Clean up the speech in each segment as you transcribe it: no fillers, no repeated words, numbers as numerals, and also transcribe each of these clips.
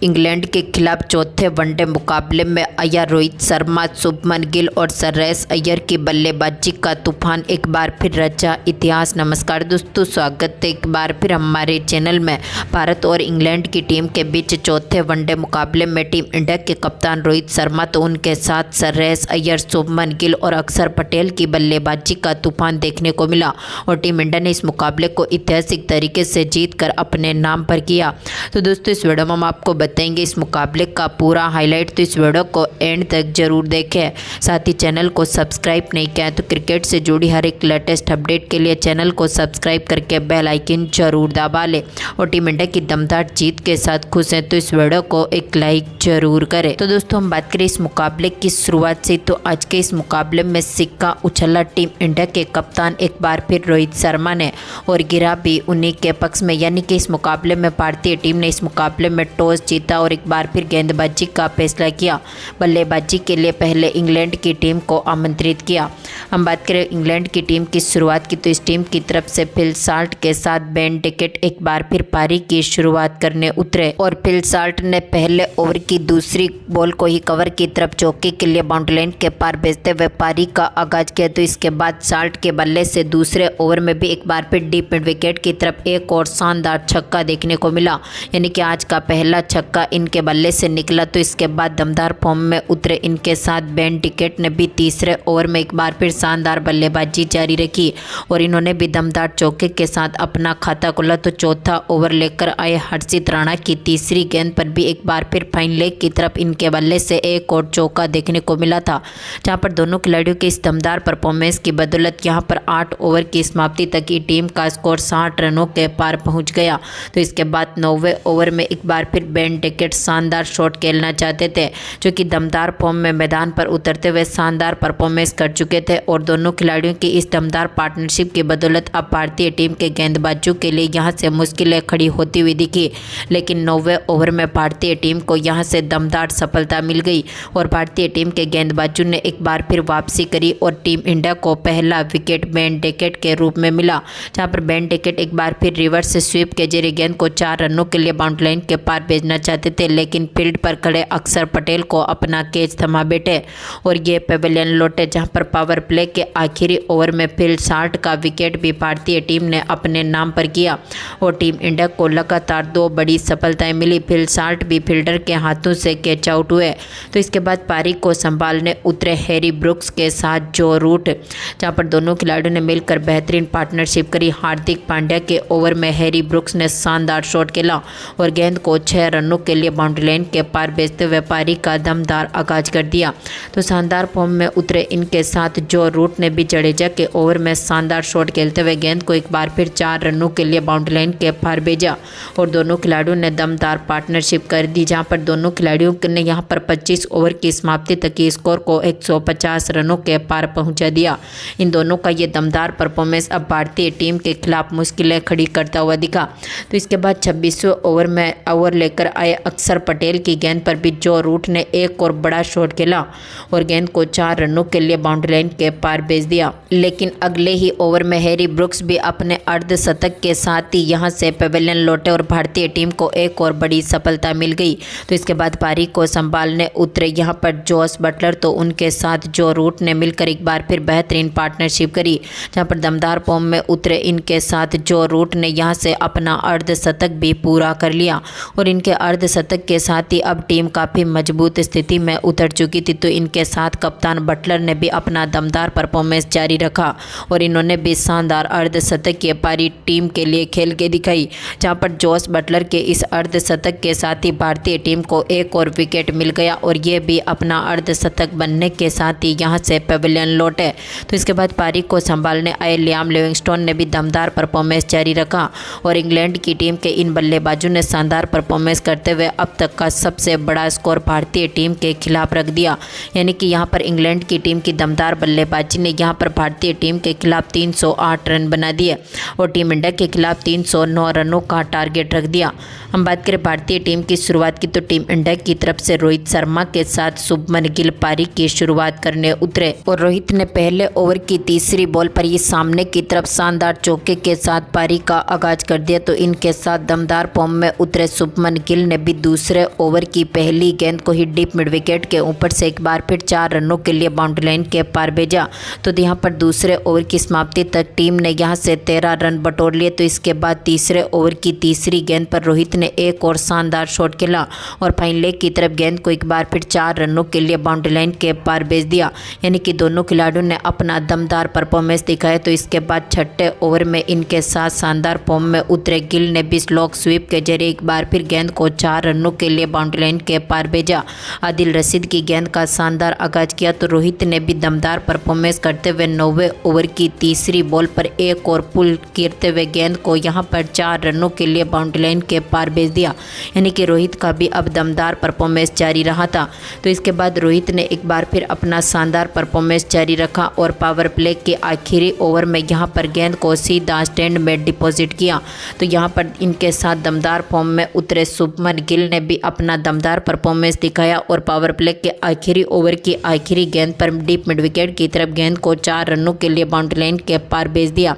England के खिलाफ चौथे वनडे मुकाबले में आया रोहित शर्मा, शुभमन गिल और श्रेयस अय्यर की बल्लेबाजी का तूफान एक बार फिर रचा इतिहास। नमस्कार दोस्तों, स्वागत है एक बार फिर हमारे चैनल में। भारत और इंग्लैंड की टीम के बीच चौथे वनडे मुकाबले में टीम इंडिया के कप्तान रोहित शर्मा तो उनके साथ श्रेयस अय्यर, शुभमन गिल और अक्षर पटेल की बल्लेबाजी का तूफान देखने को मिला और टीम इंडिया ने इस मुकाबले को ऐतिहासिक तरीके से जीतकर अपने नाम पर किया। तो दोस्तों इस वीडियो में हम आपको बताएंगे इस मुकाबले का पूरा हाईलाइट, तो इस वीडियो को एंड तक जरूर देखें। साथ ही चैनल को सब्सक्राइब नहीं किया तो क्रिकेट से जुड़ी हर एक लेटेस्ट अपडेट के लिए चैनल को सब्सक्राइब करके बेल आइकन जरूर दबा लें। और टीम इंडिया की दमदार जीत के साथ खुश हैं तो इस वीडियो को एक लाइक जरूर करें। तो दोस्तों हम बात करें इस मुकाबले की शुरुआत से, तो आज के इस मुकाबले में सिक्का उछला टीम इंडिया के कप्तान एक बार फिर रोहित शर्मा ने और गिरा भी उन्हीं के पक्ष में, यानी कि इस मुकाबले में भारतीय टीम ने इस मुकाबले में टॉस जीता और एक बार फिर गेंदबाजी का फैसला किया। बल्लेबाजी के लिए पहले इंग्लैंड की टीम को आमंत्रित किया। हम बात करें इंग्लैंड की टीम की शुरुआत की, तो इस टीम की तरफ से फिल साल्ट के साथ बेन डिकेट एक बार फिर पारी की शुरुआत करने उतरे और फिल साल्ट ने पहले ओवर की दूसरी बॉल को ही कवर की तरफ चौके के लिए बाउंड्री लाइन के पार भेजते हुए पारी का आगाज किया। तो इसके बाद साल्ट के बल्ले से दूसरे ओवर में भी एक बार फिर डीप मिड विकेट की तरफ एक और शानदार छक्का देखने को मिला, यानी कि आज का पहला छक्का इनके बल्ले से निकला। तो इसके बाद दमदार फॉर्म में उतरे इनके साथ बेन डिकेट ने भी तीसरे ओवर में एक बार फिर शानदार बल्लेबाजी जारी रखी और इन्होंने भी दमदार चौके के साथ अपना खाता खोला। तो चौथा ओवर लेकर आए हर्षित राणा की तीसरी गेंद पर भी एक बार फिर फाइन लेग की तरफ इनके बल्ले से एक और चौका देखने को मिला था, जहां पर दोनों खिलाड़ियों के इस दमदार परफॉर्मेंस की बदौलत यहां पर 8 ओवर की समाप्ति तक की टीम का स्कोर 60 रनों के पार पहुंच गया। तो इसके बाद 9वें ओवर में एक बार फिर बेन डिकेट शानदार शॉट खेलना चाहते थे, जो कि दमदार फॉर्म में मैदान पर उतरते हुए शानदार परफॉर्मेंस कर चुके थे और दोनों खिलाड़ियों की इस दमदार पार्टनरशिप की बदौलत अब भारतीय टीम के गेंदबाजों के लिए यहां से मुश्किलें खड़ी होती हुई दिखी। लेकिन 9वें ओवर में भारतीय टीम को यहां से दमदार सफलता मिल गई और भारतीय टीम के गेंदबाजों ने एक बार फिर वापसी करी और टीम इंडिया को पहला विकेट बेन डिकेट के रूप में मिला, जहां पर बेन डिकेट एक बार फिर रिवर्स स्वीप के जरिए गेंद को 4 रनों के लिए बाउंड्री लाइन के पार भेजना चाहते थे, लेकिन फील्ड पर खड़े अक्षर पटेल को अपना कैच थमा बैठे और ये पेवेलियन लौटे, जहां पर पावर प्ले के आखिरी ओवर में फिल साल्ट का विकेट भी भारतीय टीम ने अपने नाम पर किया और टीम इंडिया को लगातार 2 बड़ी सफलताएं मिली। फिल साल्ट भी फील्डर के हाथों से कैच आउट हुए। तो इसके बाद पारी को संभालने उतरे हैरी ब्रुक्स के साथ जो रूट, जहां पर दोनों खिलाड़ियों ने मिलकर बेहतरीन पार्टनरशिप करी। हार्दिक पांड्या के ओवर में हैरी ब्रुक्स ने शानदार शॉट खेला और गेंद को 6 रनों के लिए बाउंड्री लाइन के पार भेजते हुए पारी का दमदार आगाज कर दिया। तो शानदार फॉर्म में उतरे इनके साथ जो रूट ने भी जडेजा के ओवर में शानदार शॉट खेलते हुए गेंद को एक बार फिर 4 रनों के लिए बाउंड्री लाइन के पार भेजा और दोनों खिलाड़ियों ने दमदार पार्टनरशिप कर दी, जहां पर दोनों खिलाड़ियों ने यहां पर 25 ओवर की समाप्ति तक की स्कोर को 150 रनों के पार पहुंचा दिया। इन दोनों का ये दमदार परफॉर्मेंस अब भारतीय टीम के खिलाफ मुश्किलें खड़ी करता हुआ दिखा। तो इसके बाद 26वें ओवर में ओवर लेकर आए अक्षर पटेल की गेंद पर भी जो रूट ने एक और बड़ा शॉट खेला और गेंद को 4 रनों के लिए बाउंड्री लाइन के पार भेज दिया। लेकिन अगले ही ओवर में हैरी ब्रुक्स भी अपने अर्धशतक के साथ ही यहां से पेवेलियन लौटे और भारतीय टीम को एक और बड़ी सफलता मिल गई। तो इसके बाद पारी को संभालने उतरे यहां पर जोस बटलर तो उनके साथ जो रूट ने मिलकर एक बार फिर बेहतरीन पार्टनरशिप करी, जहां पर दमदार फॉर्म में उतरे इनके साथ जो रूट ने यहां से अपना अर्धशतक भी पूरा कर लिया और इनके अर्धशतक के साथ ही अब टीम काफ़ी मजबूत स्थिति में उतर चुकी थी। तो इनके साथ कप्तान बटलर ने भी अपना दमदार परफॉर्मेंस जारी रखा और इन्होंने भी शानदार अर्धशतकीय पारी टीम के लिए खेल के दिखाई, जहां पर जोस बटलर के इस अर्धशतक के साथ ही भारतीय टीम को एक और विकेट मिल गया और ये भी अपना अर्धशतक बनने के साथ ही यहां से पेवेलियन लौटे। तो इसके बाद पारी को संभालने आए लियाम लिविंगस्टोन ने भी दमदार परफॉर्मेंस जारी रखा और इंग्लैंड की टीम के इन बल्लेबाजों ने शानदार परफॉर्मेंस करते हुए अब तक का सबसे बड़ा स्कोर भारतीय टीम के खिलाफ रख दिया, यानी कि यहां पर इंग्लैंड की टीम की दमदार बल्लेबाजी ने यहां पर भारतीय टीम के खिलाफ 308 रन बना दिए और टीम इंडिया के खिलाफ 309 रनों का टारगेट रख दिया। हम बात करें भारतीय टीम की शुरुआत की, तो टीम इंडिया की तरफ से रोहित शर्मा के साथ शुभमन गिल पारी की शुरुआत करने उतरे और रोहित ने पहले ओवर की तीसरी बॉल पर ही सामने की तरफ शानदार चौके के साथ पारी का आगाज कर दिया। तो इनके साथ दमदार फॉर्म में उतरे शुभमन गिल ने भी दूसरे ओवर की पहली गेंद को ही डीप मिड विकेट के ऊपर से एक बार फिर 4 रनों के लिए बाउंड्री लाइन के पार भेजा। तो यहाँ पर दूसरे ओवर की समाप्ति तक टीम ने यहाँ से 13 रन बटोर लिए। तो इसके बाद तीसरे ओवर की तीसरी गेंद पर रोहित ने एक और शानदार शॉट खेला और फाइन लेग की तरफ गेंद को एक बार फिर 4 रनों के लिए बाउंड्री लाइन के पार भेज दिया। यानी कि दोनों खिलाड़ियों ने अपना दमदार परफॉर्मेंस दिखाया। तो इसके बाद छठे ओवर में इनके साथ शानदार फॉर्म में उतरे गिल ने भी स्लॉग स्वीप के जरिए एक बार फिर गेंद को 4 रनों के लिए बाउंड्री लाइन के पार भेजा। आदिल रशीद की गेंद का शानदार आगाज किया। तो रोहित ने भी दमदार परफॉर्मेंस करते हुए 9वें ओवर की तीसरी बॉल पर एक और पुल गिरते हुए गेंद को यहां पर 4 रनों के लिए बाउंड्री लाइन के पार भेज दिया। यानी कि रोहित का भी अब दमदार परफॉर्मेंस जारी रहा था। तो इसके बाद रोहित ने एक बार फिर अपना शानदार परफॉर्मेंस जारी रखा और पावर प्ले के आखिरी ओवर में यहां पर गेंद को सीधा स्टैंड में डिपॉजिट किया। तो यहां पर इनके साथ दमदार फॉर्म में उतरे शुभमन गिल ने भी अपना दमदार परफॉर्मेंस दिखाया और पावर प्ले के आखिरी ओवर की आखिरी गेंद पर डीप मिड विकेट की तरफ गेंद को 4 रनों के लिए बाउंड्री लाइन के पार भेज दिया।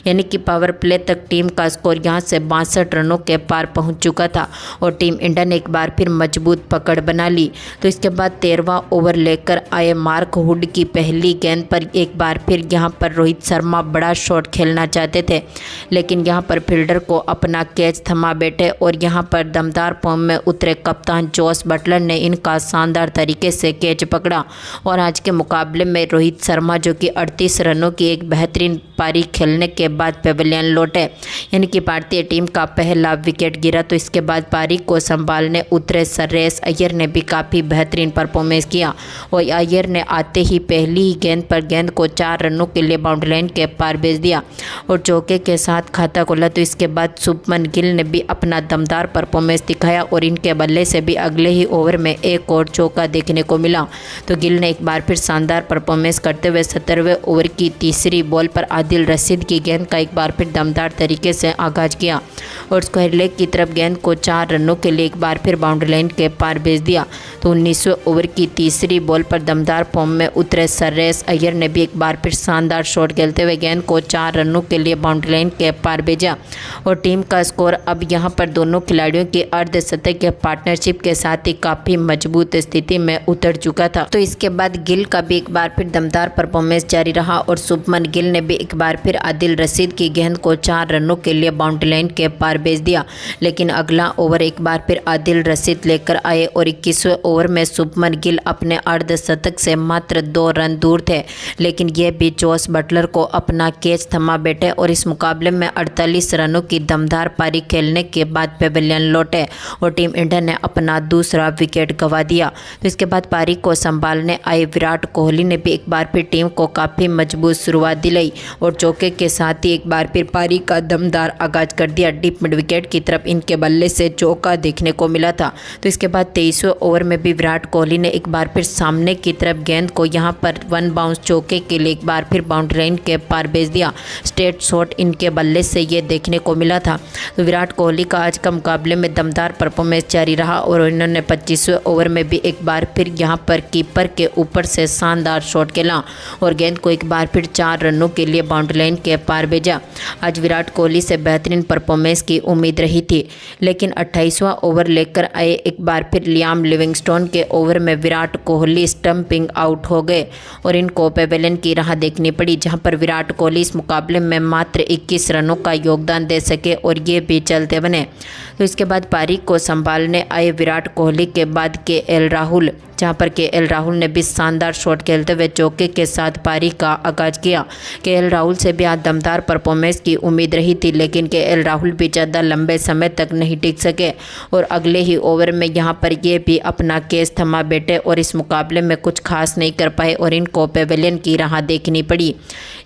यानी कि पावर प्ले तक टीम का स्कोर यहां से 62 रनों के पार पहुंच चुका था और टीम इंडिया ने एक बार फिर मजबूत पकड़ बना ली। तो इसके बाद 13वां ओवर लेकर आए मार्क वुड की पहली गेंद पर एक बार फिर यहां पर रोहित शर्मा बड़ा शॉट खेलना चाहते थे, लेकिन यहां पर फील्डर को अपना कैच थमा बैठे और यहां पर दमदार फॉर्म में उतरे कप्तान जोस बटलर ने इनका शानदार तरीके से कैच पकड़ा और आज के मुकाबले में रोहित शर्मा जो कि 38 रनों की एक बेहतरीन पारी खेलने के बाद पेवेलियन लौटे। यानी कि भारतीय टीम का पहला विकेट गिरा। तो इसके बाद पारी को संभालने उतरे श्रेयस अय्यर ने भी काफ़ी बेहतरीन परफॉर्मेंस किया और अय्यर ने आते ही पहली ही गेंद पर गेंद को 4 रनों के लिए बाउंड्री लाइन के पार भेज दिया और चौके के साथ खाता खोला। तो इसके बाद शुभमन गिल ने भी अपना दमदार परफॉर्मेंस दिखाया और इनके बल्ले से भी अगले ही ओवर में एक और चौका देखने को मिला। तो गिल ने एक बार फिर शानदार परफॉर्मेंस करते हुए 17वें ओवर की तीसरी बॉल पर आदिल रशीद की गेंद का एक बार फिर दमदार तरीके से आगाज किया और स्क्वायर लेग की तरफ गेंद को 4 रनों के लिए एक बार फिर बाउंड्री लाइन के पार भेज दिया। तो 19वें ओवर की तीसरी बॉल पर दमदार फॉर्म में उतरे श्रेयस अय्यर ने भी एक बार फिर शानदार शॉट खेलते हुए गेंद को 4 रनों के लिए बाउंड्री लाइन के पार भेजा और टीम का स्कोर अब यहां पर दोनों खिलाड़ियों की अर्धशतकीय पार्टनरशिप के साथ ही काफ़ी मजबूत स्थिति में उतर चुका था। तो इसके बाद गिल का भी एक बार फिर दमदार परफॉर्मेंस जारी रहा और शुभमन गिल ने भी एक बार फिर आदिल रशीद की गेंद को 4 रनों के लिए बाउंड्री लाइन के पार भेज दिया। लेकिन अगला ओवर एक बार फिर आदिल रशीद लेकर आए और 21वें ओवर में शुभमन गिल अपने अर्धशतक से मात्र 2 रन दूर थे, लेकिन यह भी जोस बटलर को अपना कैच थमा बैठे और इस मुकाबले में 48 रनों की दमदार पारी खेलने के बाद पेवेलियन लौटे और टीम इंडिया ने अपना दूसरा विकेट गंवा दिया। तो इसके बाद पारी को संभालने आए विराट कोहली ने भी एक बार फिर टीम को काफ़ी मजबूत शुरुआत दिलाई और चौके के साथ ही एक बार फिर पारी का दमदार आगाज कर दिया। डीप मिड विकेट की तरफ इनके बल्ले से चौका देखने को मिला था। तो इसके बाद 23वें ओवर में भी विराट कोहली ने एक बार फिर सामने की तरफ गेंद को यहां पर 1 बाउंस चौके के लिए एक बार फिर बाउंड्री लाइन के पार भेज दिया। स्ट्रेट शॉट इनके बल्ले से ये देखने को मिला था। तो विराट कोहली का आज का मुकाबले में दमदार परफॉर्मेंस जारी रहा और इन्होंने 25वें ओवर में भी एक बार फिर यहां पर कीपर के ऊपर से शानदार शॉट खेला और गेंद को एक बार फिर 4 रनों के लिए बाउंड्री लाइन के पार भेजा। आज विराट कोहली से बेहतरीन परफॉर्मेंस की उम्मीद रही थी, लेकिन 28वां ओवर लेकर आए एक बार फिर लियाम लिविंगस्टोन के ओवर में विराट कोहली स्टंपिंग आउट हो गए और इनको पेवेलियन की राह देखनी पड़ी, जहां पर विराट कोहली इस मुकाबले में मात्र 21 रनों का योगदान दे सके और ये भी चलते बने। तो इसके बाद पारी को संभालने आए विराट कोहली के बाद केएल राहुल, जहां पर केएल राहुल ने भी शानदार शॉट खेलते हुए चौके के साथ पारी का आगाज किया। केएल राहुल से भी आज दमदार परफॉर्मेंस की उम्मीद रही थी, लेकिन केएल राहुल भी ज़्यादा लंबे समय तक नहीं टिक सके और अगले ही ओवर में यहां पर ये भी अपना केस थमा बैठे और इस मुकाबले में कुछ खास नहीं कर पाए और इनको पेवेलियन की राह देखनी पड़ी।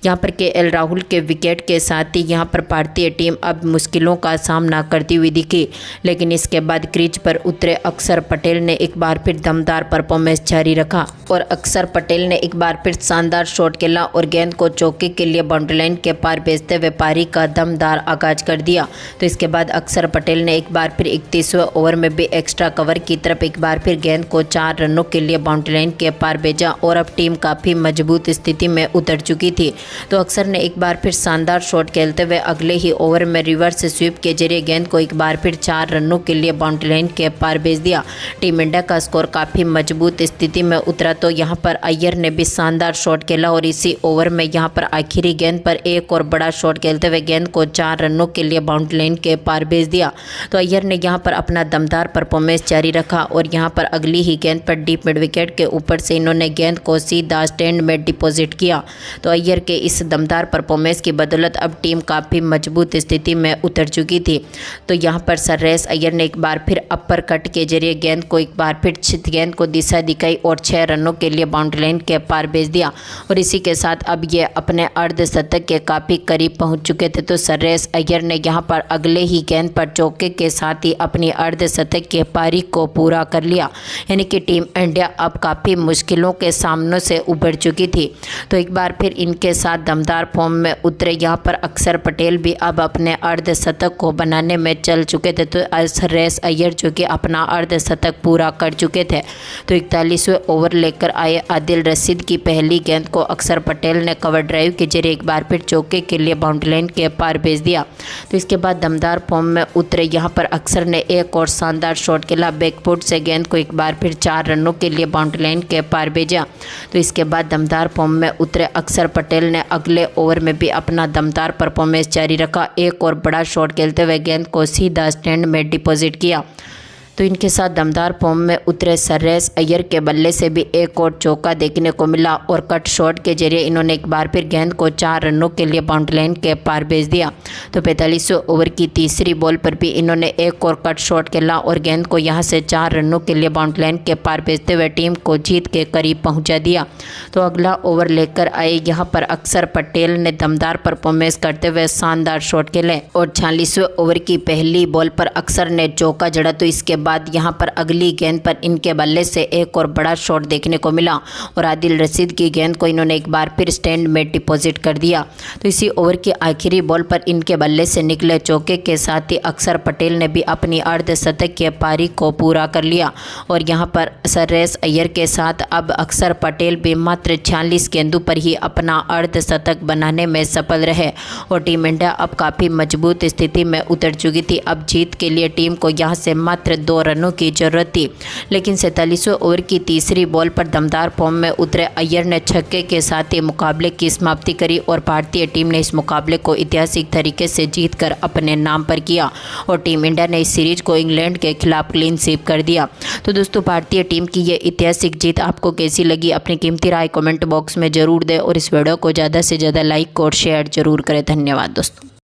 यहाँ पर केएल राहुल के विकेट के साथ ही यहाँ पर भारतीय टीम अब मुश्किलों का सामना करती हुई दिखी, लेकिन इसके बाद क्रीज पर उतरे अक्षर पटेल ने एक बार फिर दमदार परफॉर्मेंस जारी रखा और अक्षर पटेल ने एक बार फिर शानदार शॉट खेला और गेंद को चौके के लिए बाउंड्री लाइन के पार भेजते हुए पारी का दमदार आगाज कर दिया। तो इसके बाद अक्षर पटेल ने एक बार फिर 31वें ओवर में भी एक्स्ट्रा कवर की तरफ एक बार फिर गेंद को 4 रनों के लिए बाउंड्री लाइन के पार भेजा और अब टीम काफ़ी मजबूत स्थिति में उतर चुकी थी तो अक्षर ने एक बार फिर शानदार शॉट खेलते हुए अगले ही ओवर में रिवर्स स्वीप के जरिए गेंद को एक बार फिर 4 रनों के लिए बाउंड्री लाइन के पार भेज दिया। टीम इंडिया का स्कोर काफ़ी मजबूत स्थिति में उतरा तो यहाँ पर अय्यर ने भी शानदार शॉट खेला और इसी ओवर में यहाँ पर आखिरी गेंद पर एक और बड़ा शॉट खेलते हुए गेंद को 4 रनों के लिए बाउंड्री लाइन के पार भेज दिया। तो अय्यर ने यहाँ पर अपना दमदार परफॉर्मेंस जारी रखा और यहाँ पर अगली ही गेंद पर डीप मिड विकेट के ऊपर से इन्होंने गेंद को सीधा स्टैंड में डिपॉजिट किया। तो अय्यर के इस दमदार परफॉर्मेंस की बदौलत अब टीम काफ़ी मजबूत स्थिति में उतर चुकी थी। तो यहाँ पर श्रेयस अय्यर ने एक बार फिर अपर कट के जरिए गेंद को एक बार फिर छित गेंद को दिशा दिखाई और 6 रनों के लिए बाउंड्री लाइन के पार भेज दिया और इसी के साथ अब ये अपने अर्धशतक के काफ़ी करीब पहुंच चुके थे। तो श्रेयस अय्यर ने यहाँ पर अगले ही गेंद पर चौके के साथ ही अपनी अर्धशतक के पारी को पूरा कर लिया, यानी कि टीम इंडिया अब काफ़ी मुश्किलों के सामने से उभर चुकी थी। तो एक बार फिर इनके साथ दमदार फॉर्म में उतरे यहाँ पर अक्षर पटेल भी अब अपने अर्धशतक को बनाने में चल चुके थे। तो श्रेयस अय्यर जो कि अपना अर्धशतक पूरा कर चुके थे। तो 41वें ओवर लेकर आए आदिल रशीद की पहली गेंद को अक्षर पटेल ने कवर ड्राइव के जरिए एक बार फिर चौके के लिए बाउंड्री लाइन के पार भेज दिया। तो इसके बाद दमदार फॉर्म में उतरे यहाँ पर अक्षर ने एक और शानदार शॉट खेला, बैकफुट से गेंद को एक बार फिर 4 रनों के लिए बाउंड्री लाइन के पार भेजा। तो इसके बाद दमदार फॉर्म में उतरे अक्षर पटेल ने अगले ओवर में भी अपना दमदार परफॉर्मेंस जारी रखा, एक और बड़ा शॉट खेलते हुए गेंद को सीधा स्टैंड में डिपॉजिट किया। तो इनके साथ दमदार फॉर्म में उतरे श्रेयस अय्यर के बल्ले से भी एक और चौका देखने को मिला और कट शॉट के जरिए इन्होंने एक बार फिर गेंद को 4 रनों के लिए बाउंड्री लाइन के पार भेज दिया। तो 45वें ओवर की तीसरी बॉल पर भी इन्होंने एक और कट शॉट खेला और गेंद को यहां से 4 रनों के लिए बाउंड्री लाइन के पार भेजते हुए टीम को जीत के करीब पहुंचा दिया। तो अगला ओवर लेकर आए यहाँ पर अक्षर पटेल ने दमदार परफॉर्मेंस करते हुए शानदार शॉट खेले और 46वें ओवर की पहली बॉल पर अक्षर ने चौका जड़ा। तो इसके बाद यहां पर अगली गेंद पर इनके बल्ले से एक और बड़ा शॉट देखने को मिला और आदिल रशीद की गेंद को इन्होंने एक बार फिर स्टैंड में डिपॉजिट कर दिया। तो इसी ओवर की आखिरी बॉल पर इनके बल्ले से निकले चौके के साथ ही अक्षर पटेल ने भी अपनी अर्धशतक के पारी को पूरा कर लिया और यहां पर श्रेयस अय्यर के साथ अब अक्षर पटेल भी मात्र 46 गेंदों पर ही अपना अर्धशतक बनाने में सफल रहे और टीम इंडिया अब काफ़ी मजबूत स्थिति में उतर चुकी थी। अब जीत के लिए टीम को यहां से मात्र 2 रनों की जरूरत थी, लेकिन 47वें ओवर की तीसरी बॉल पर दमदार फॉर्म में उतरे अय्यर ने छक्के के साथ ही मुकाबले की समाप्ति करी और भारतीय टीम ने इस मुकाबले को ऐतिहासिक तरीके से जीतकर अपने नाम पर किया और टीम इंडिया ने इस सीरीज को इंग्लैंड के खिलाफ क्लीन स्वीप कर दिया। तो दोस्तों, भारतीय टीम की ये ऐतिहासिक जीत आपको कैसी लगी? अपनी कीमती राय कमेंट बॉक्स में जरूर दें और इस वीडियो को ज़्यादा से ज़्यादा लाइक और शेयर जरूर करें। धन्यवाद दोस्तों।